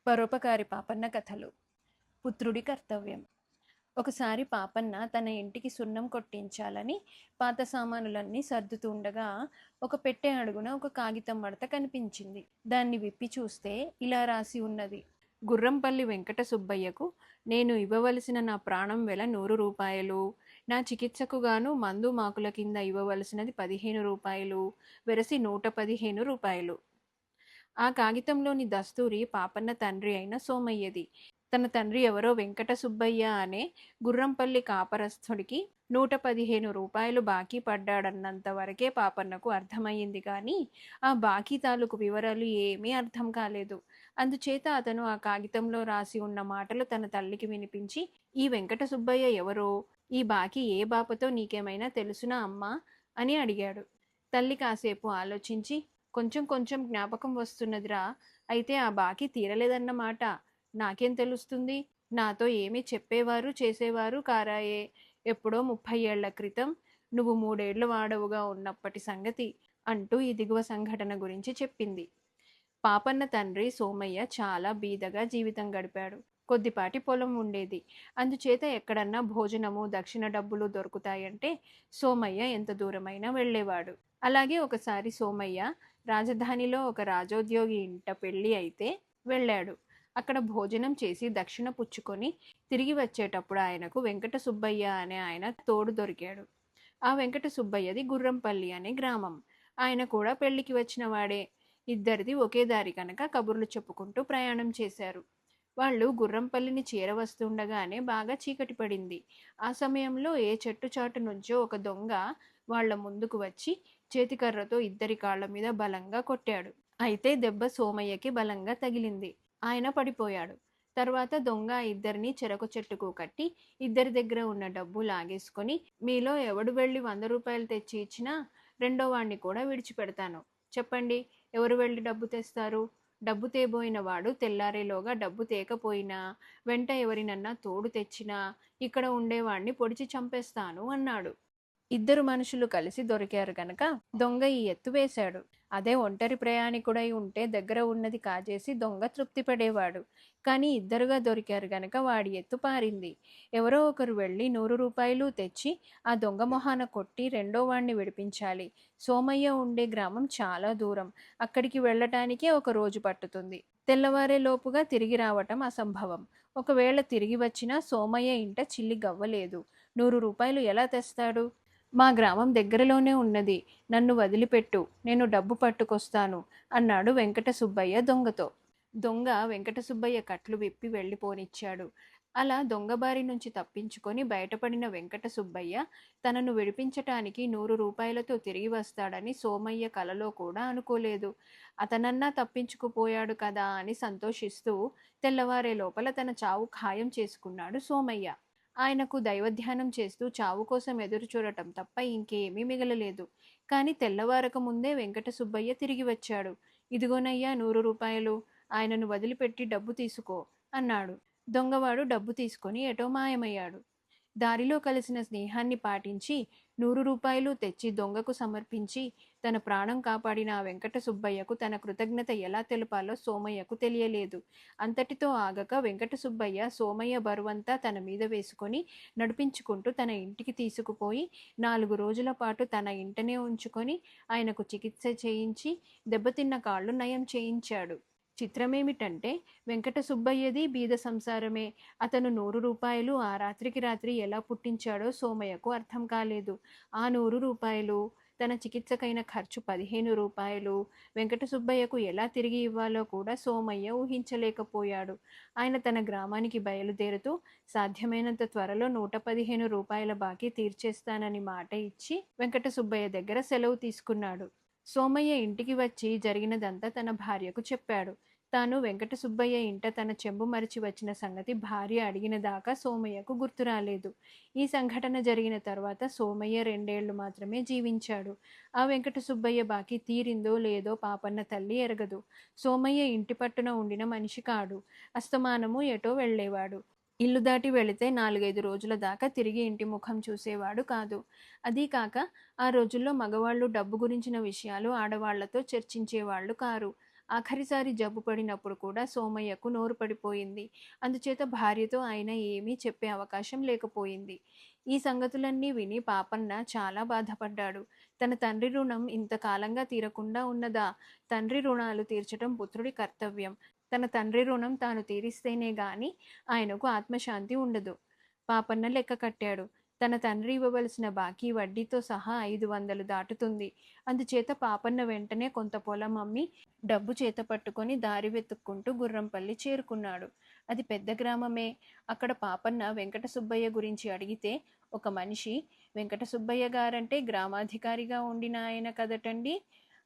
పరోపకారి పాపన్న కథలు. పుత్రుడి కర్తవ్యం. ఒకసారి పాపన్న తన ఇంటికి సున్నం కొట్టించాలని పాత సామానులన్నీ సర్దుతుండగా ఒక పెట్టె అడుగున ఒక కాగితం మడత కనిపించింది. దాన్ని విప్పి చూస్తే ఇలా రాసి ఉన్నది: గుర్రంపల్లి వెంకట సుబ్బయ్యకు నేను ఇవ్వవలసిన నా ప్రాణం వెల 100 రూపాయలు, నా చికిత్సకు గాను మందు మాకుల కింద ఇవ్వవలసినది 15 రూపాయలు, వెరసి 115 రూపాయలు. ఆ కాగితంలోని దస్తూరి పాపన్న తండ్రి అయిన సోమయ్యది. తన తండ్రి ఎవరో వెంకట సుబ్బయ్య అనే గుర్రంపల్లి కాపరస్థుడికి 115 రూపాయలు బాకీ పడ్డాడన్నంత వరకే పాపన్నకు అర్థమయ్యింది. కానీ ఆ బాకీ తాలూకు వివరాలు ఏమీ అర్థం కాలేదు. అందుచేత అతను ఆ కాగితంలో రాసి ఉన్న మాటలు తన తల్లికి వినిపించి, ఈ వెంకట సుబ్బయ్య ఎవరో, ఈ బాకీ ఏ బాపతో నీకేమైనా తెలుసునా అమ్మా అని అడిగాడు. తల్లి కాసేపు ఆలోచించి, కొంచెం కొంచెం జ్ఞాపకం వస్తున్నదిరా, అయితే ఆ బాకీ తీరలేదన్నమాట. నాకేం తెలుస్తుంది? నాతో ఏమీ చెప్పేవారు చేసేవారు కారాయే. ఎప్పుడో 30 ఏళ్ల క్రితం నువ్వు 3 ఏళ్ల వాడవుగా ఉన్నప్పటి సంగతి అంటూ ఈ దిగువ సంఘటన గురించి చెప్పింది. పాపన్న తండ్రి సోమయ్య చాలా బీదగా జీవితం గడిపాడు. కొద్దిపాటి పొలం ఉండేది. అందుచేత ఎక్కడన్నా భోజనము దక్షిణ డబ్బులు దొరుకుతాయంటే సోమయ్య ఎంత దూరమైనా వెళ్ళేవాడు. అలాగే ఒకసారి సోమయ్య రాజధానిలో ఒక రాజోద్యోగి ఇంట పెళ్లి అయితే వెళ్ళాడు. అక్కడ భోజనం చేసి దక్షిణ పుచ్చుకొని తిరిగి వచ్చేటప్పుడు ఆయనకు వెంకట సుబ్బయ్య అనే ఆయన తోడు దొరికాడు. ఆ వెంకట సుబ్బయ్యది గుర్రంపల్లి అనే గ్రామం. ఆయన కూడా పెళ్లికి వచ్చిన వాడే. ఇద్దరిది ఒకే దారి కనుక కబుర్లు చెప్పుకుంటూ ప్రయాణం చేశారు. వాళ్ళు గుర్రంపల్లిని చేరవస్తుండగానే బాగా చీకటి పడింది. ఆ సమయంలో ఏ చెట్టు చాటు నుంచో ఒక దొంగ వాళ్ల ముందుకు వచ్చి చేతికర్రతో ఇద్దరి కాళ్ల మీద బలంగా కొట్టాడు. అయితే దెబ్బ సోమయ్యకి బలంగా తగిలింది. ఆయన పడిపోయాడు. తర్వాత దొంగ ఇద్దరిని చెరకు చెట్టుకు కట్టి ఇద్దరి దగ్గర ఉన్న డబ్బు లాగేసుకొని, మీలో ఎవడు వెళ్ళి 100 రూపాయలు తెచ్చి ఇచ్చినా రెండో వాణ్ణి కూడా విడిచిపెడతాను. చెప్పండి, ఎవరు వెళ్ళి డబ్బు తెస్తారు? డబ్బు తేబోయిన వాడు తెల్లారేలోగా డబ్బు తేకపోయినా, వెంట ఎవరినన్నా తోడు తెచ్చినా ఇక్కడ ఉండేవాణ్ణి పొడిచి చంపేస్తాను అన్నాడు. ఇద్దరు మనుషులు కలిసి దొరికారు గనక దొంగ ఈ ఎత్తు వేశాడు. అదే ఒంటరి ప్రయాణికుడై ఉంటే దగ్గర ఉన్నది కాజేసి దొంగ తృప్తి పడేవాడు. కానీ ఇద్దరుగా దొరికారు గనక వాడి ఎత్తు పారింది. ఎవరో ఒకరు వెళ్ళి 100 రూపాయలు తెచ్చి ఆ దొంగ మొహాన కొట్టి రెండో వాణ్ణి విడిపించాలి. సోమయ్య ఉండే గ్రామం చాలా దూరం. అక్కడికి వెళ్ళటానికే ఒక రోజు పట్టుతుంది. తెల్లవారే లోపుగా తిరిగి రావటం అసంభవం. ఒకవేళ తిరిగి వచ్చినా సోమయ్య ఇంట చిల్లి గవ్వలేదు. 100 రూపాయలు ఎలా తెస్తాడు? మా గ్రామం దగ్గరలోనే ఉన్నది, నన్ను వదిలిపెట్టు, నేను డబ్బు పట్టుకొస్తాను అన్నాడు వెంకట సుబ్బయ్య దొంగతో. దొంగ వెంకట సుబ్బయ్య కట్లు విప్పి వెళ్ళిపోనిచ్చాడు. అలా దొంగ బారి నుంచి తప్పించుకొని బయటపడిన వెంకట సుబ్బయ్య తనను విడిపించటానికి 100 రూపాయలతో తిరిగి వస్తాడని సోమయ్య కలలో కూడా అనుకోలేదు. అతనన్నా తప్పించుకుపోయాడు కదా అని సంతోషిస్తూ తెల్లవారే లోపల తన చావు ఖాయం చేసుకున్నాడు సోమయ్య. ఆయనకు దైవధ్యానం చేస్తూ చావు కోసం ఎదురు చూడటం తప్ప ఇంకేమీ మిగలలేదు. కానీ తెల్లవారక ముందే వెంకట సుబ్బయ్య తిరిగి వచ్చాడు. ఇదిగోనయ్యా 100 రూపాయలు, ఆయనను వదిలిపెట్టి డబ్బు తీసుకో అన్నాడు. దొంగవాడు డబ్బు తీసుకొని ఎటో మాయమయ్యాడు. దారిలో కలిసిన స్నేహాన్ని పాటించి 100 రూపాయలు తెచ్చి దొంగకు సమర్పించి తన ప్రాణం కాపాడిన ఆ వెంకట సుబ్బయ్యకు తన కృతజ్ఞత ఎలా తెలపాలో సోమయ్యకు తెలియలేదు. అంతటితో ఆగక వెంకట సుబ్బయ్య సోమయ్య బరువంతా తన మీద వేసుకొని నడిపించుకుంటూ తన ఇంటికి తీసుకుపోయి 4 రోజుల పాటు తన ఇంటనే ఉంచుకొని ఆయనకు చికిత్స చేయించి దెబ్బతిన్న కాళ్ళు నయం చేయించాడు. చిత్రమేమిటంటే వెంకట సుబ్బయ్యది బీద సంసారమే. అతను 100 రూపాయలు ఆ రాత్రికి రాత్రి ఎలా పుట్టించాడో సోమయ్యకు అర్థం కాలేదు. ఆ 100 రూపాయలు, తన చికిత్సకైన ఖర్చు 15 రూపాయలు వెంకట సుబ్బయ్యకు ఎలా తిరిగి ఇవ్వాలో కూడా సోమయ్య ఊహించలేకపోయాడు. ఆయన తన గ్రామానికి బయలుదేరుతూ సాధ్యమైనంత త్వరలో 115 రూపాయల బాకీ తీర్చేస్తానని మాట ఇచ్చి వెంకట సుబ్బయ్య దగ్గర సెలవు తీసుకున్నాడు. సోమయ్య ఇంటికి వచ్చి జరిగినదంతా తన భార్యకు చెప్పాడు. తాను వెంకట సుబ్బయ్య ఇంట తన చెంబు మరిచి వచ్చిన సంగతి భార్య అడిగిన దాకా సోమయ్యకు గుర్తు రాలేదు. ఈ సంఘటన జరిగిన తర్వాత సోమయ్య 2 ఏళ్లు మాత్రమే జీవించాడు. ఆ వెంకట సుబ్బయ్య బాకీ తీరిందో లేదో పాపన్న తల్లి ఎరగదు. సోమయ్య ఇంటి పట్టున ఉండిన మనిషి కాడు. అస్తమానము ఎటో వెళ్ళేవాడు. ఇల్లు దాటి వెళితే 4-5 రోజుల దాకా తిరిగి ఇంటి ముఖం చూసేవాడు కాదు. అదీ కాక ఆ రోజుల్లో మగవాళ్ళు డబ్బు గురించిన విషయాలు ఆడవాళ్లతో చర్చించేవాళ్ళు కారు. ఆఖరిసారి జబ్బు పడినప్పుడు కూడా సోమయ్యకు నోరు పడిపోయింది. అందుచేత భార్యతో ఆయన ఏమీ చెప్పే అవకాశం లేకపోయింది. ఈ సంగతులన్నీ విని పాపన్న చాలా బాధపడ్డాడు. తన తండ్రి రుణం ఇంతకాలంగా తీరకుండా ఉన్నదా? తండ్రి రుణాలు తీర్చటం పుత్రుడి కర్తవ్యం. తన తండ్రి రుణం తాను తీరిస్తేనే గాని ఆయనకు ఆత్మశాంతి ఉండదు. పాపన్న లెక్క కట్టాడు. తన తండ్రి ఇవ్వవలసిన బాకీ వడ్డీతో సహా 500 దాటుతుంది. అందుచేత పాపన్న వెంటనే కొంత పొలం అమ్మి డబ్బు చేత పట్టుకొని దారి వెతుక్కుంటూ గుర్రంపల్లి చేరుకున్నాడు. అది పెద్ద గ్రామమే. అక్కడ పాపన్న వెంకట సుబ్బయ్య గురించి అడిగితే ఒక మనిషి, వెంకట సుబ్బయ్య గారంటే గ్రామాధికారిగా ఉండిన ఆయన కదటండి,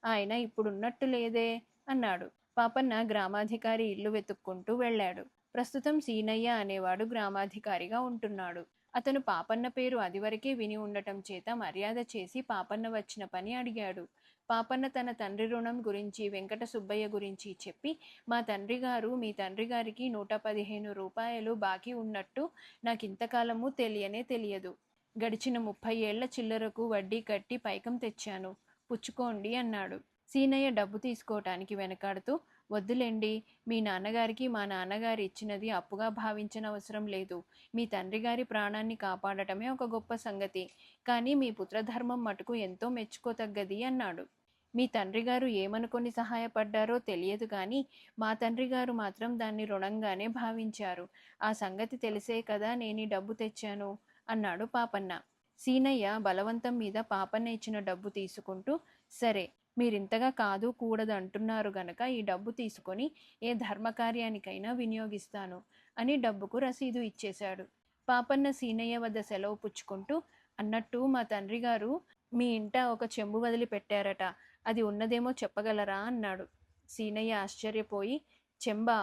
ఆయన ఇప్పుడున్నట్టు లేదే అన్నాడు. పాపన్న గ్రామాధికారి ఇల్లు వెతుక్కుంటూ వెళ్ళాడు. ప్రస్తుతం సీనయ్య అనేవాడు గ్రామాధికారిగా ఉంటున్నాడు. అతను పాపన్న పేరు అదివరకే విని ఉండటం చేత మర్యాద చేసి పాపన్న వచ్చిన పని అడిగాడు. పాపన్న తన తండ్రి రుణం గురించి వెంకట సుబ్బయ్య గురించి చెప్పి, మా తండ్రి గారు మీ తండ్రి గారికి 115 రూపాయలు బాకీ ఉన్నట్టు నాకింతకాలము తెలియనే తెలియదు. గడిచిన 30 ఏళ్ల చిల్లరకు వడ్డీ కట్టి పైకం తెచ్చాను, పుచ్చుకోండి అన్నాడు. సీనయ్య డబ్బు తీసుకోవటానికి వెనకాడుతూ, వద్దులేండి, మీ నాన్నగారికి మా నాన్నగారు ఇచ్చినది అప్పుగా భావించనవసరం లేదు. మీ తండ్రి గారి ప్రాణాన్ని కాపాడటమే ఒక గొప్ప సంగతి. కానీ మీ పుత్రధర్మం మటుకు ఎంతో మెచ్చుకోతగ్గది అన్నాడు. మీ తండ్రి గారు ఏమనుకొని సహాయపడ్డారో తెలియదు కానీ మా తండ్రి గారు మాత్రం దాన్ని రుణంగానే భావించారు. ఆ సంగతి తెలిసే కదా నేను ఈ డబ్బు తెచ్చాను అన్నాడు పాపన్న. సీనయ్య బలవంతం మీద పాపన్న ఇచ్చిన డబ్బు తీసుకుంటూ, సరే, మీరింతగా కాదు కూడదు అంటున్నారు గనక ఈ డబ్బు తీసుకొని ఏ ధర్మకార్యానికైనా వినియోగిస్తాను అని డబ్బుకు రసీదు ఇచ్చేశాడు. పాపన్న సీనయ్య వద్ద సెలవు పుచ్చుకుంటూ, అన్నట్టు మా తండ్రి గారు మీ ఇంట ఒక చెంబు వదిలి పెట్టారట, అది ఉన్నదేమో చెప్పగలరా అన్నాడు. సీనయ్య ఆశ్చర్యపోయి, చెంబా,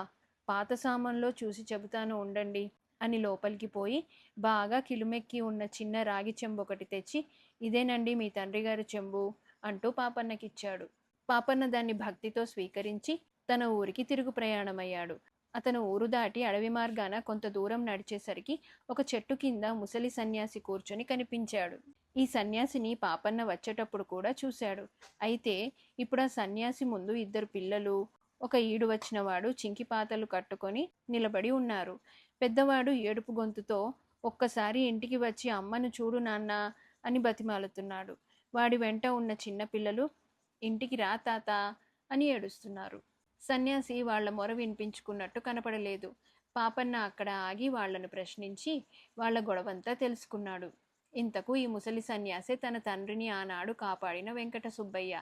పాత సామాన్లో చూసి చెబుతాను ఉండండి అని లోపలికి పోయి బాగా కిలుమెక్కి ఉన్న చిన్న రాగి చెంబు ఒకటి తెచ్చి, ఇదేనండి మీ తండ్రి గారి చెంబు అంటూ పాపన్నకిచ్చాడు. పాపన్న దాన్ని భక్తితో స్వీకరించి తన ఊరికి తిరుగు ప్రయాణమయ్యాడు. అతను ఊరు దాటి అడవి మార్గాన కొంత దూరం నడిచేసరికి ఒక చెట్టు కింద ముసలి సన్యాసి కూర్చొని కనిపించాడు. ఈ సన్యాసిని పాపన్న వచ్చేటప్పుడు కూడా చూశాడు. అయితే ఇప్పుడు ఆ సన్యాసి ముందు 2 పిల్లలు, ఒక ఈడు వచ్చినవాడు చింకిపాతలు కట్టుకొని నిలబడి ఉన్నారు. పెద్దవాడు ఏడుపు గొంతుతో, ఒక్కసారి ఇంటికి వచ్చి అమ్మను చూడు నాన్న అని బతిమాలుతున్నాడు. వాడి వెంట ఉన్న చిన్న పిల్లలు, ఇంటికి రా తాత అని ఏడుస్తున్నారు. సన్యాసి వాళ్ల మొర వినిపించుకున్నట్టు కనపడలేదు. పాపన్న అక్కడ ఆగి వాళ్లను ప్రశ్నించి వాళ్ల గొడవంతా తెలుసుకున్నాడు. ఇంతకు ఈ ముసలి సన్యాసే తన తండ్రిని ఆనాడు కాపాడిన వెంకట సుబ్బయ్య.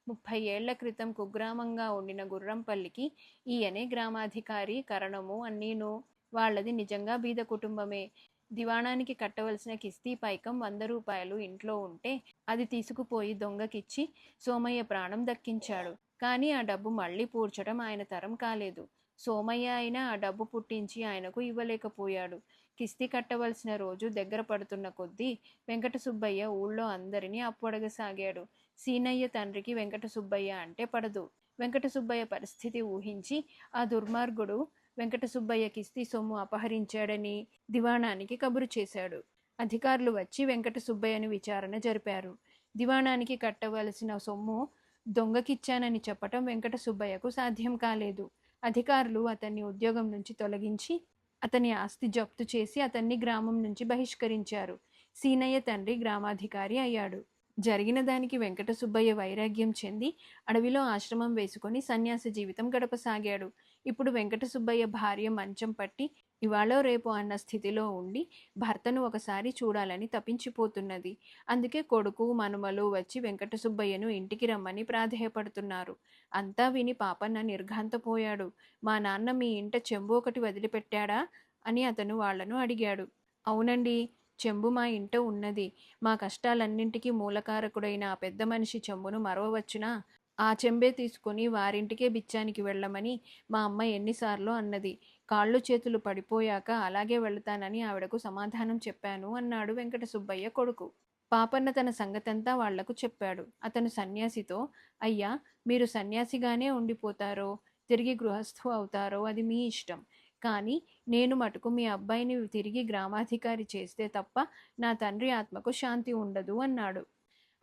30 ఏళ్ల క్రితం కుగ్రామంగా ఉండిన గుర్రంపల్లికి ఈయనే గ్రామాధికారి కరణము అన్నీను. వాళ్లది నిజంగా బీద కుటుంబమే. దివాణానికి కట్టవలసిన కిస్తీ పైకం 100 రూపాయలు ఇంట్లో ఉంటే అది తీసుకుపోయి దొంగకిచ్చి సోమయ్య ప్రాణం దక్కించాడు. కానీ ఆ డబ్బు మళ్ళీ పూడ్చడం ఆయన తరం కాలేదు. సోమయ్య అయినా ఆ డబ్బు పుట్టించి ఆయనకు ఇవ్వలేకపోయాడు. కిస్తీ కట్టవలసిన రోజు దగ్గర పడుతున్న కొద్దీ వెంకట సుబ్బయ్య ఊళ్ళో అందరినీ అప్పడగసాగాడు. సీనయ్య తండ్రికి వెంకట సుబ్బయ్య అంటే పడదు. వెంకట సుబ్బయ్య పరిస్థితి ఊహించి ఆ దుర్మార్గుడు వెంకట సుబ్బయ్య కిస్తీ సొమ్ము అపహరించాడని దివాణానికి కబురు చేశాడు. అధికారులు వచ్చి వెంకట సుబ్బయ్యను విచారణ జరిపారు. దివాణానికి కట్టవలసిన సొమ్ము దొంగకిచ్చానని చెప్పటం వెంకట సుబ్బయ్యకు సాధ్యం కాలేదు. అధికారులు అతన్ని ఉద్యోగం నుంచి తొలగించి అతని ఆస్తి జప్తు చేసి అతన్ని గ్రామం నుంచి బహిష్కరించారు. సీనయ్య తండ్రి గ్రామాధికారి అయ్యాడు. జరిగిన దానికి వెంకట సుబ్బయ్య వైరాగ్యం చెంది అడవిలో ఆశ్రమం వేసుకొని సన్యాసి జీవితం గడపసాగాడు. ఇప్పుడు వెంకట సుబ్బయ్య భార్య మంచం పట్టి ఇవాళో రేపో అన్న స్థితిలో ఉండి భర్తను ఒకసారి చూడాలని తపించిపోతున్నది. అందుకే కొడుకు మనుమలు వచ్చి వెంకట సుబ్బయ్యను ఇంటికి రమ్మని ప్రాధేయపడుతున్నారు. అంతా విని పాపన్న నిర్ఘాంతపోయాడు. మా నాన్న మీ ఇంట చెంబు ఒకటి వదిలిపెట్టాడా అని అతను వాళ్లను అడిగాడు. అవునండి, చెంబు మా ఇంట ఉన్నది. మా కష్టాలన్నింటికీ మూలకారకుడైన ఆ పెద్ద మనిషి చెంబును మరవవచ్చునా? ఆ చెంబే తీసుకుని వారింటికే బిచ్చానికి వెళ్ళమని మా అమ్మ ఎన్నిసార్లు అన్నది. కాళ్ళు చేతులు పడిపోయాక అలాగే వెళతానని ఆవిడకు సమాధానం చెప్పాను అన్నాడు వెంకట సుబ్బయ్య కొడుకు. పాపన్న తన సంగతంతా వాళ్లకు చెప్పాడు. అతను సన్యాసితో, అయ్యా, మీరు సన్యాసిగానే ఉండిపోతారో తిరిగి గృహస్థు అవుతారో అది మీ ఇష్టం. కానీ నేను మటుకు మీ అబ్బాయిని తిరిగి గ్రామాధికారి చేస్తే తప్ప నా తండ్రి ఆత్మకు శాంతి ఉండదు అన్నాడు.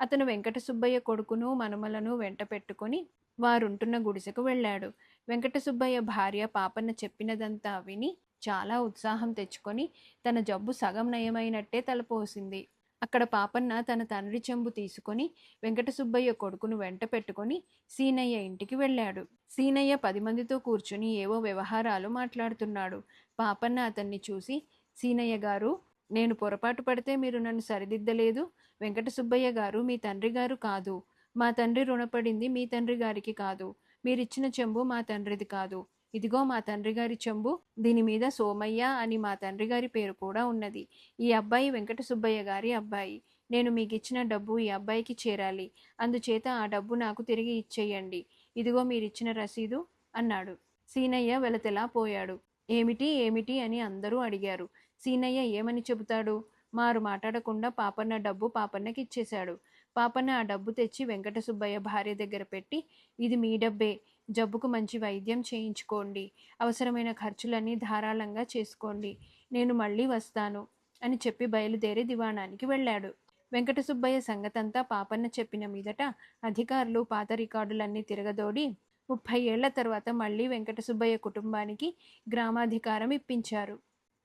అతను వెంకట సుబ్బయ్య కొడుకును మనుమలను వెంట పెట్టుకుని వారుంటున్న గుడిసెకు వెళ్ళాడు. వెంకట సుబ్బయ్య భార్య పాపన్న చెప్పినదంతా విని చాలా ఉత్సాహం తెచ్చుకొని తన జబ్బు సగం నయమైనట్టే తలపోసింది. అక్కడ పాపన్న తన తండ్రి చెంబు తీసుకొని వెంకట సుబ్బయ్య కొడుకును వెంట పెట్టుకొని సీనయ్య ఇంటికి వెళ్ళాడు. సీనయ్య 10 మందితో కూర్చుని ఏవో వ్యవహారాలు మాట్లాడుతున్నాడు. పాపన్న అతన్ని చూసి, సీనయ్య గారు, నేను పొరపాటు పడితే మీరు నన్ను సరిదిద్దలేదు. వెంకట సుబ్బయ్య గారు మీ తండ్రి గారు కాదు. మా తండ్రి రుణపడింది మీ తండ్రి గారికి కాదు. మీరిచ్చిన చెంబు మా తండ్రిది కాదు. ఇదిగో మా తండ్రి గారి చెంబు, దీని మీద సోమయ్య అని మా తండ్రి గారి పేరు కూడా ఉన్నది. ఈ అబ్బాయి వెంకట సుబ్బయ్య గారి అబ్బాయి. నేను మీకిచ్చిన డబ్బు ఈ అబ్బాయికి చేరాలి. అందుచేత ఆ డబ్బు నాకు తిరిగి ఇచ్చేయండి. ఇదిగో మీరిచ్చిన రసీదు అన్నాడు. సీనయ్య వెలతెలా పోయాడు. ఏమిటి ఏమిటి అని అందరూ అడిగారు. సీనయ్య ఏమని చెబుతాడు? మారు మాట్లాడకుండా పాపన్న డబ్బు పాపన్నకి ఇచ్చేశాడు. పాపన్న ఆ డబ్బు తెచ్చి వెంకట సుబ్బయ్య భార్య దగ్గర పెట్టి, ఇది మీ డబ్బే, జబ్బుకు మంచి వైద్యం చేయించుకోండి, అవసరమైన ఖర్చులన్నీ ధారాళంగా చేసుకోండి, నేను మళ్ళీ వస్తాను అని చెప్పి బయలుదేరి దివాణానికి వెళ్ళాడు. వెంకట సుబ్బయ్య సంగతంతా పాపన్న చెప్పిన మీదట అధికారులు పాత రికార్డులన్నీ తిరగదోడి 30 ఏళ్ల తర్వాత మళ్ళీ వెంకట సుబ్బయ్య కుటుంబానికి గ్రామాధికారం ఇప్పించారు.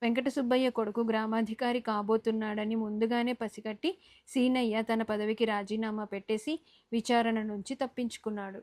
వెంకట సుబ్బయ్య కొడుకు గ్రామాధికారి కాబోతున్నాడని ముందుగానే పసిగట్టి సీనయ్య తన పదవికి రాజీనామా పెట్టేసి విచారణ నుంచి తప్పించుకున్నాడు.